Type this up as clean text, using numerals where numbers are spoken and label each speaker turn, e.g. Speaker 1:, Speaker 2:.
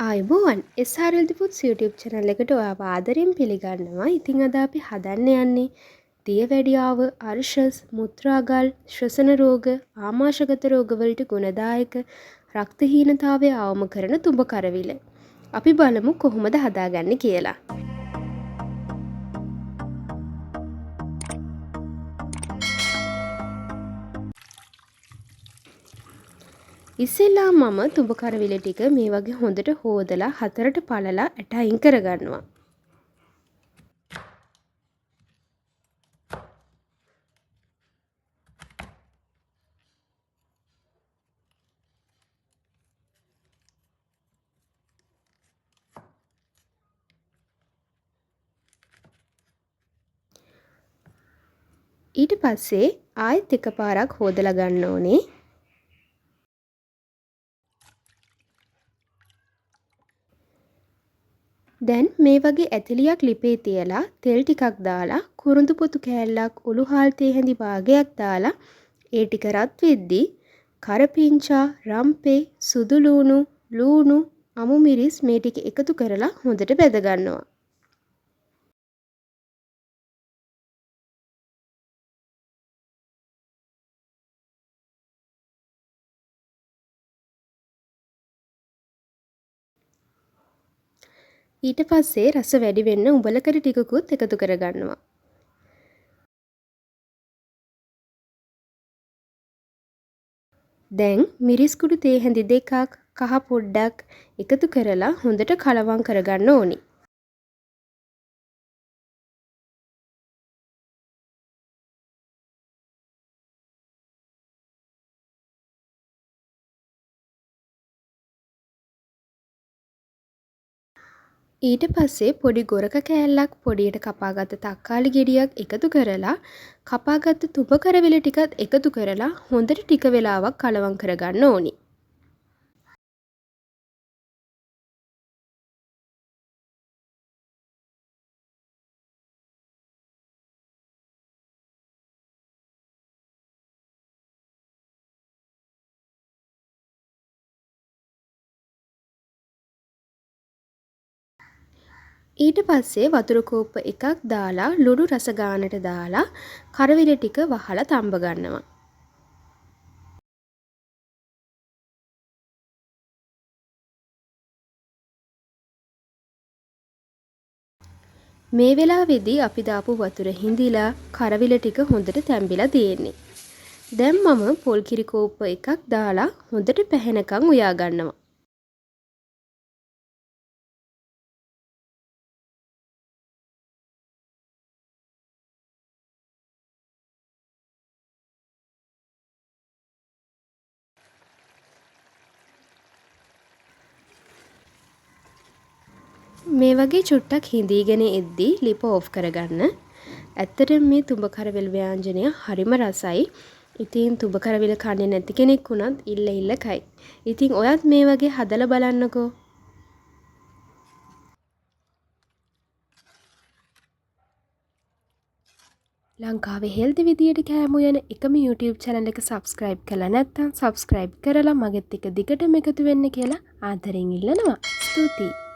Speaker 1: ආයුබෝවන් SRL Foods YouTube channel එකට ඔයාව ආදරයෙන් පිළිගන්නවා. ඉතින් අද අපි හදන්න යන්නේ දියවැඩියාව, අර්ශස්, මුත්‍රාගල්, ශ්වසන රෝග, ආමාශයගත රෝග වලට ගුණදායක රක්තහීනතාවය අවම කරන තුඹ කරවිල. අපි බලමු කොහොමද හදාගන්නේ කියලා. ඉස්සෙල්ලා මම තුඹ කරවිල ටික මේ වගේ හොඳට හොදලා හතරට පළලා ඇට අයින් කරගන්නවා. ඊට පස්සේ ආයෙත් එකපාරක් හොදලා ගන්න ඕනේ. දැන් මේ වගේ ඇතිලියක් ලිපේ තියලා තෙල් ටිකක් දාලා කුරුඳු පොතු කෑල්ලක් උළු හාල් තේ හැඳි භාගයක් දාලා ඒ ටික රත් වෙද්දී කරපිංචා, රම්පේ, සුදු ලූණු, අමු මිරිස් මේ ටික එකතු කරලා හොඳට බෙද ගන්නවා. ඊට පස්සේ රස වැඩි වෙන්න උඹලකට ටිකකුත් එකතු කරගන්නවා. දැන් මිරිස් කුඩු තේ හැඳි දෙකක් කහ පොඩ්ඩක් එකතු කරලා හොඳට කලවම් කරගන්න ඕනි. ඊට පස්සේ පොඩි ගොරක කෑල්ලක් පොඩියට කපාගත්ත තක්කාලි ගෙඩියක් එකතු කරලා කපාගත්ත තුඹ කරවිල ටිකත් එකතු කරලා හොඳට ටික වෙලාවක් කලවම් කරගන්න ඕනි. ඊට පස්සේ වතුර කෝප්ප එකක් දාලා ලුණු රස ගානට දාලා කරවිල ටික වහලා තම්බ ගන්නවා. මේ වෙලාවේදී අපි දාපු වතුර හිඳිලා කරවිල ටික හොඳට තැම්බිලා තියෙන්නේ. දැන් මම පොල් කිරි කෝප්ප එකක් දාලා හොඳට පැහැෙනකන් උයා ගන්නවා. මේ වගේ චුට්ටක් හිඳීගෙන එද්දී ලිප ඕෆ් කරගන්න. ඇත්තටම මේ තුඹ කරවිල ව්‍යාංජනය හරිම රසයි. ඉතින් තුඹ කරවිල කන්නේ නැති කෙනෙක් වුණත් ඉල්ල කයි. ඉතින් ඔයත් මේ වගේ හදලා බලන්නකෝ. ලංකාවේ හෙල්දි විදියට කෑමු යන එකම YouTube channel එක subscribe කරලා නැත්නම් subscribe කරලා මගෙත් එක දිගටම එකතු වෙන්න කියලා ආදරෙන් ඉල්ලනවා. ස්තුතියි.